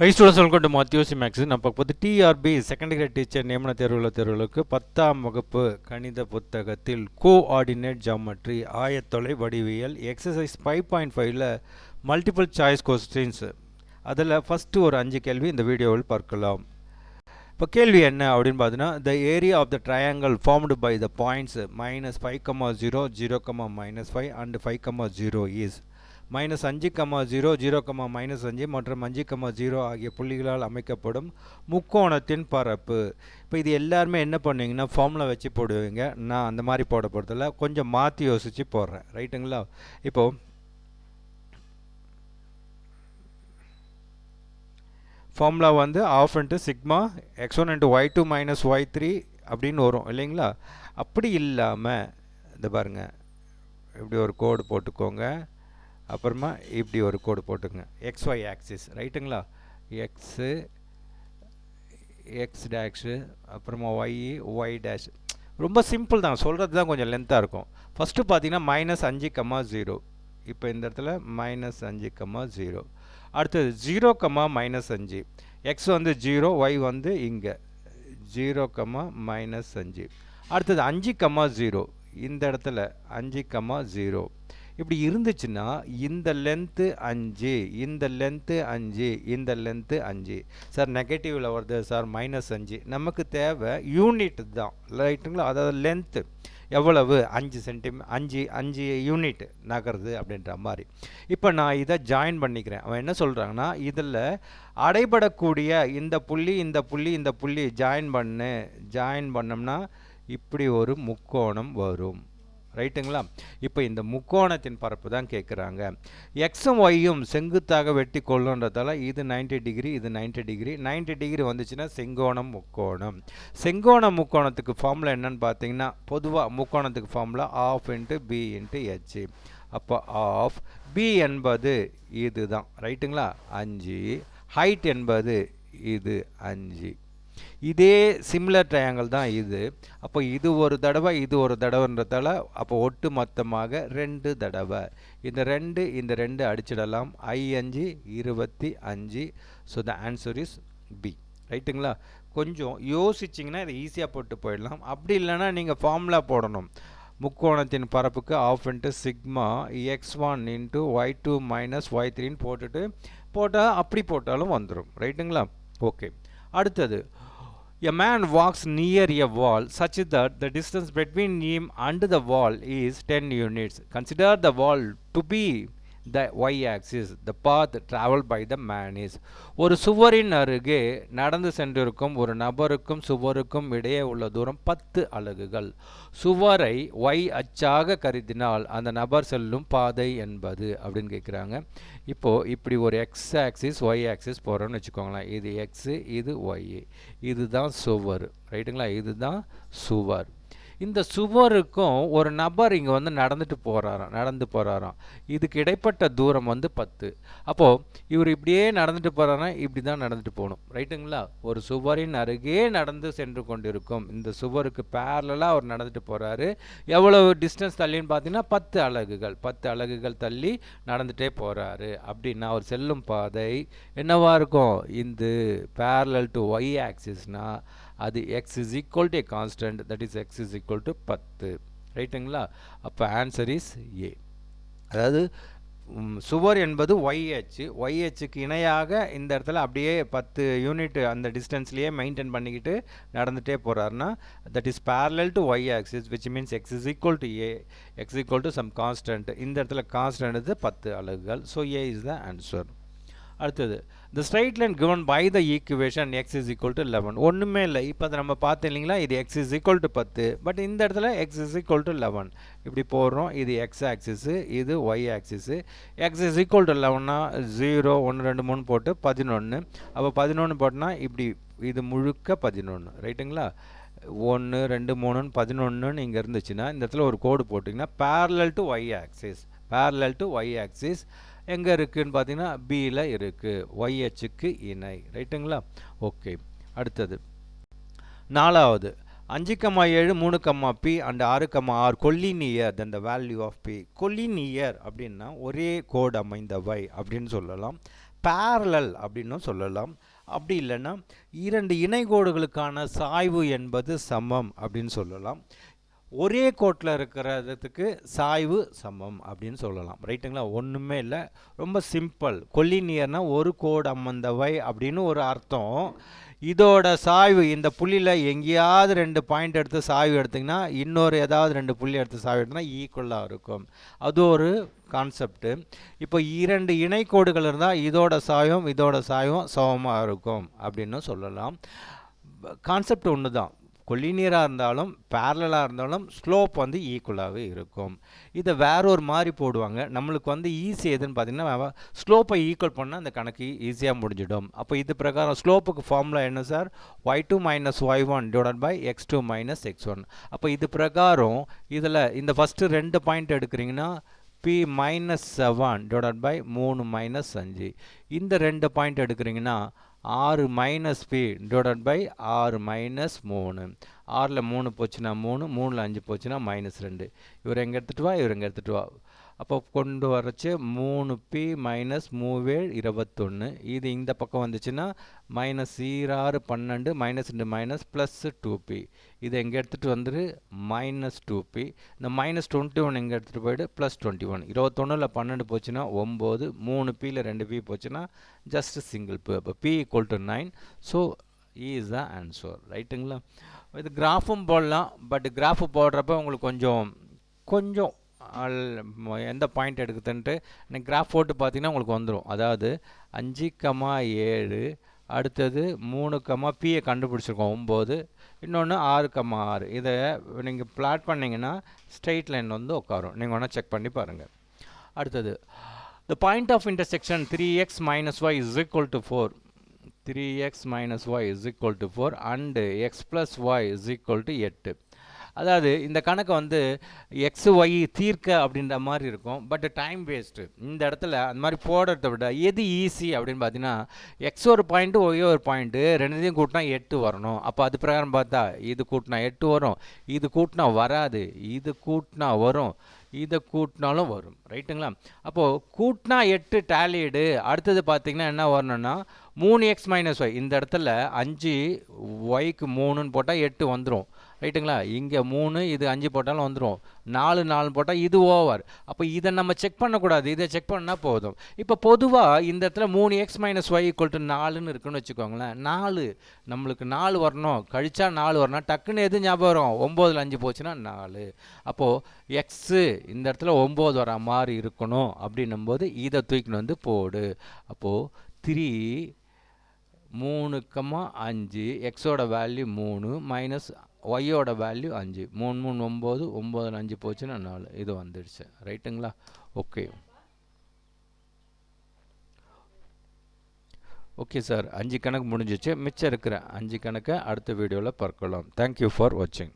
High students welcome to Mathews maths. நம்ம பார்க்கும்போது TRP second grade teacher நியமன தேர்வுகளுக்கு 10ஆம் வகுப்பு கணித புத்தகத்தில் கோஆர்டினேட் ஜாமெட்ரி ஆயத்தொலை வடிவியல் எக்ஸசைஸ் 5.5ல் மல்டிபிள் சாய்ஸ் கொஸ்டின்ஸ் அதில் ஃபஸ்ட்டு ஒரு 5 கேள்வி இந்த வீடியோவில் பார்க்கலாம். இப்போ கேள்வி என்ன அப்படின்னு பார்த்தீங்கன்னா, the area of the triangle formed by the points -5,0 0, and 5,0 is -5, 0, 0, -5 மற்றும் 5, 0 ஆகிய புள்ளிகளால் அமைக்கப்படும் முக்கோணத்தின் பரப்பு. இப்போ இது எல்லாருமே என்ன பண்ணுவீங்கன்னா ஃபார்முலா வச்சு போடுவீங்க. நான் அந்த மாதிரி போட போகிறதில்ல, கொஞ்சம் மாற்றி யோசித்து போடுறேன். ரைட்டுங்களா? இப்போது ஃபார்முலா வந்து ½ × σ x1 × y2 - y3 அப்படின்னு வரும் இல்லைங்களா? அப்படி இல்லாமல் இந்த பாருங்கள், இப்படி ஒரு கோடு போட்டுக்கோங்க. அப்புறமா இப்படி ஒரு கோடு போட்டுங்க, XY ஆக்சிஸ். ரைட்டுங்களா? எக்ஸ் டேஷு, அப்புறமா ஒய் டேஷ். ரொம்ப சிம்பிள் தான், சொல்கிறது தான் கொஞ்சம் லென்த்தாக இருக்கும். ஃபஸ்ட்டு பார்த்தீங்கன்னா -5, 0. இப்போ இந்த இடத்துல -5, 0. அடுத்தது 0, -5. எக்ஸ் வந்து 0, ஒய் வந்து இங்கே 0, -5. அடுத்தது 5, 0. இந்த இடத்துல 5, 0. இப்படி இருந்துச்சுன்னா இந்த லென்த்து 5, இந்த லென்த்து 5, இந்த லென்த்து 5. சார் நெகட்டிவில் வருது சார் -5. நமக்கு தேவை யூனிட் தான். ரைட்டுங்களா? அதாவது லென்த்து எவ்வளவு 5 யூனிட் நகருது அப்படின்ற மாதிரி. இப்போ நான் இதை ஜாயின் பண்ணிக்கிறேன். அவன் என்ன சொல்கிறாங்கன்னா, இதில் அடைபடக்கூடிய இந்த புள்ளி இந்த புள்ளி இந்த புள்ளி ஜாயின் பண்ணோம்னா இப்படி ஒரு முக்கோணம் வரும். ரைட்டுங்களா? இப்போ இந்த முக்கோணத்தின் பரப்பு தான் கேட்குறாங்க. எக்ஸும் ஒய்யும் செங்குத்தாக வெட்டி கொள்ளுன்றதால இது 90 டிகிரி, இது 90 டிகிரி. 90 டிகிரி வந்துச்சுன்னா செங்கோணம் முக்கோணம். செங்கோண முக்கோணத்துக்கு ஃபார்முலா என்னன்னு பார்த்தீங்கன்னா, பொதுவாக முக்கோணத்துக்கு ஃபார்முலா ½ × b × h. அப்போ b என்பது இது தான். ரைட்டுங்களா? 5. ஹைட் என்பது இது 5. இதே சிமிலர் ட்ரையாங்கிள் தான் இது. அப்போ இது ஒரு தடவை, இது ஒரு தடவைன்றதால அப்போ ஒட்டு மொத்தமாக 2 தடவை. இந்த 2 அடிச்சிடலாம். 5, 25. So the answer is B. ரைட்டுங்களா? கொஞ்சம் யோசிச்சிங்கன்னா இதை ஈஸியாக போட்டு போயிடலாம். அப்படி இல்லைன்னா நீங்கள் ஃபார்முலா போடணும். முக்கோணத்தின் பரப்புக்கு ½ σ x1 × y2 - y3 போட்டால் அப்படி போட்டாலும் வந்துடும். ரைட்டுங்களா? ஓகே. அடுத்தது, a man walks near a wall such that the distance between him and the wall is 10 units. Consider the wall to be the y-axis. The path traveled by the man is. ஒரு சுவரின் அருகே நடந்து சென்றிருக்கும் ஒரு நபருக்கும் சுவருக்கும் இடையே உள்ள தூரம் 10 அலகுகள். சுவரை y அச்சாக கருதினால் அந்த நபர் செல்லும் பாதை என்பது அப்படின்னு கேட்குறாங்க. இப்போது இப்படி ஒரு x ஆக்சிஸ் y ஆக்சிஸ் போகிறோன்னு வச்சுக்கோங்களேன். இது x, இது y. இதுதான் சுவர். ரைட்டுங்களா? இதுதான் சுவர். இந்த சுவருக்கும் ஒரு நபர் இங்கே வந்து நடந்து போகிறாராம். இதுக்கு இடைப்பட்ட தூரம் வந்து 10. அப்போது இவர் இப்படியே நடந்துட்டு போகிறாரா, இப்படி தான் நடந்துட்டு போகணும். ரைட்டுங்களா? ஒரு சுவரின் அருகே நடந்து சென்று கொண்டிருக்கும் இந்த சுவருக்கு பேரலாக அவர் நடந்துட்டு போகிறாரு. எவ்வளவு டிஸ்டன்ஸ் தள்ளின்னு பார்த்தீங்கன்னா 10 அலகுகள். 10 அலகுகள் தள்ளி நடந்துகிட்டே போகிறாரு. அப்படின்னா அவர் செல்லும் பாதை என்னவாக இருக்கும்? இந்த parallel to y ஆக்சிஸ்னால் அது x is equal to a constant, that is x is equal to 10. ரைட்டுங்களா? அப்போ ஆன்சர் இஸ் ஏ. அதாவது சுவர் என்பது YH இணையாக இந்த இடத்துல அப்படியே 10 யூனிட் அந்த டிஸ்டன்ஸ்லேயே மெயின்டைன் பண்ணிக்கிட்டு நடந்துகிட்டே போகிறாருன்னா that is parallel to y axis, which means x is equal to a, x equal to some constant. இந்த இடத்துல கான்ஸ்டன்ட் இது 10 அலகுகள். So a is the answer. அடுத்தது, the straight line given by the equation x is equal to 11. ஒன்றுமே இல்லை. இப்போ அதை நம்ம பார்த்தோம் இல்லைங்களா? இது x is equal to 10, but இந்த இடத்துல x is equal to 11 இப்படி போடுறோம். இது x ஆக்சிஸு, இது y axis. x is equal to 11னா 0, 1, 2, 3 போட்டு 11. அப்போ 11 போட்டோன்னா இப்படி இது முழுக்க 11. ரைட்டுங்களா? 1, 2, 3, 11 இங்கே இருந்துச்சுன்னா இந்த இடத்துல ஒரு கோடு போட்டிங்கன்னா parallel to y axis. parallel to y axis எங்கே இருக்குதுன்னு பார்த்தீங்கன்னா பியில் இருக்குது, ஒய்ஹெச்சுக்கு இணை. ரைட்டுங்களா? ஓகே. அடுத்தது 4வது, 5, 7, 3, p and 6, r collinear then the value of p. Collinear அப்படின்னா ஒரே கோடு அமைந்தவை அப்படின்னு சொல்லலாம். பேரலல் அப்படின்னும் சொல்லலாம். அப்படி இல்லைன்னா 2 இணைகோடுகளுக்கான சாய்வு என்பது சமம் அப்படின்னு சொல்லலாம். ஒரே கோட்டில் இருக்கிறதுக்கு சாய்வு சமம் அப்படின்னு சொல்லலாம். ரைட்டுங்களா? ஒன்றுமே இல்லை, ரொம்ப சிம்பிள். கொல்லினியர்னா ஒரு கோடு அம்மந்தவை அப்படின்னு ஒரு அர்த்தம். இதோட சாய்வு இந்த புள்ளியில் எங்கேயாவது 2 பாயிண்ட் எடுத்து சாய்வு எடுத்திங்கன்னா இன்னொரு ஏதாவது 2 புள்ளி எடுத்து சாய்வு எடுத்திங்கன்னா ஈக்குவலாக இருக்கும். அது ஒரு கான்செப்டு. இப்போ 2 இணைக்கோடுகள் இருந்தால் இதோட சாயும் சமமாக இருக்கும் அப்படின்னு சொல்லலாம். கான்செப்ட் ஒன்று தான். கொல்லினியராக இருந்தாலும் பேரலாக இருந்தாலும் ஸ்லோப் வந்து ஈக்குவலாகவே இருக்கும். இதை வேற ஒரு மாதிரி போடுவாங்க. நம்மளுக்கு வந்து ஈஸி எதுன்னு பார்த்தீங்கன்னா ஸ்லோப்பை ஈக்குவல் பண்ணால் அந்த கணக்கு ஈஸியாக முடிஞ்சிடும். அப்போ இது பிரகாரம் ஸ்லோப்புக்கு ஃபார்முலா என்ன sir? y2 minus y1 divided by x2 minus x1. அப்போ இது பிரகாரம் இதில் இந்த ஃபஸ்ட்டு 2 பாயிண்ட் எடுக்கிறீங்கன்னா p minus 7 divided by 3 minus 5. இந்த 2 பாயிண்ட் எடுக்கிறீங்கன்னா 6 minus P divided by 6 minus 3. 6ல் 3 போச்சுன்னா 3, 3ல் 5 போச்சுன்னா -2. இவர் எங்கே எடுத்துகிட்டு வா, இவர் எங்கே எடுத்துகிட்டு வா. அப்போ கொண்டு வரச்சு 3p மைனஸ் 3 21. இது இந்த பக்கம் வந்துச்சுன்னா -6 12 -2 மைனஸ் ப்ளஸ் 2p. இது எங்கே எடுத்துகிட்டு வந்துரு -2p. இந்த -21 எங்கே எடுத்துகிட்டு போய்டு +21. 21ல் 12 போச்சுன்னா 9, 3pயில் 2p போச்சுன்னா ஜஸ்ட் சிங்கிள் p. அப்போ p = 9. So is the answer. ரைட்டுங்களா? இது கிராஃபும் போடலாம். பட் கிராஃபு போடுறப்ப உங்களுக்கு கொஞ்சம் எந்த பாயிண்ட் எடுக்குதுன்ட்டு நீங்கள் கிராஃப் போட்டு பார்த்தீங்கன்னா உங்களுக்கு வந்துடும். அதாவது 5,7 அடுத்தது 3, பியை கண்டுபிடிச்சிருக்கோம் 9, இன்னொன்று 6,6. இதை நீங்கள் பிளாட் பண்ணிங்கன்னா ஸ்ட்ரெயிட் லைன் வந்து உட்காரும். நீங்கள் வேணால் செக் பண்ணி பாருங்கள். அடுத்தது the point of intersection 3x minus y is equal to 4. 3x minus y is equal to 4 and x plus y is equal to 8. அதாவது இந்த கணக்கு வந்து எக்ஸ் ஒய் தீர்க்க அப்படின்ற மாதிரி இருக்கும். But time waste. இந்த இடத்துல அந்த மாதிரி போடுறத விட எது ஈஸி அப்படின்னு பார்த்தீங்கன்னா எக்ஸ் ஒரு பாயிண்ட்டு ஒய் ஒரு பாயிண்ட்டு ரெண்டுத்தையும் கூட்டினா 8 வரணும். அப்போ அது பிரகாரம் பார்த்தா இது கூட்டினா 8 வரும், இது கூட்டினா வராது, இது கூட்டினா வரும், இதை கூட்டினாலும் வரும். ரைட்டுங்களா? அப்போது கூட்டினா 8 டேலிடு. அடுத்தது பார்த்திங்கன்னா என்ன வரணும்னா 3x மைனஸ் ஒய். இந்த இடத்துல 5 ஒய்க்கு 3ன்னு போட்டால் 8 வந்துடும். ரைட்டுங்களா? இங்கே 3, இது 5 போட்டாலும் வந்துடும். 4 போட்டால் இது ஓவர். அப்போ இதை நம்ம செக் பண்ணக்கூடாது, இதை செக் பண்ணால் போதும். இப்போ பொதுவாக இந்த இடத்துல 3x minus Y equal to 4ன்னு இருக்குன்னு வச்சுக்கோங்களேன். 4 நம்மளுக்கு 4 வரணும், கழிச்சா 4 வரணும். டக்குன்னு எது ஞாபகம் வரும்? 9ல் 5 போச்சுன்னா 4. அப்போது எக்ஸு இந்த இடத்துல 9 வர மாதிரி இருக்கணும். அப்படின்னும்போது இதை தூக்கின்னு வந்து போடு. அப்போது 3, 5, எக்ஸோட வேல்யூ 3 மைனஸ் ஒய்யோட வேல்யூ 5. 3 3 9, 9ல் 5 போச்சுன்னா 4. இது வந்துடுச்சு. ரைட்டுங்களா? Okay okay sir. 5 கணக்கு முடிஞ்சிச்சு. மிச்சம் இருக்கிற 5 கணக்கை அடுத்த வீடியோவில் பார்க்கலாம். தேங்க்யூ ஃபார் வாட்சிங்.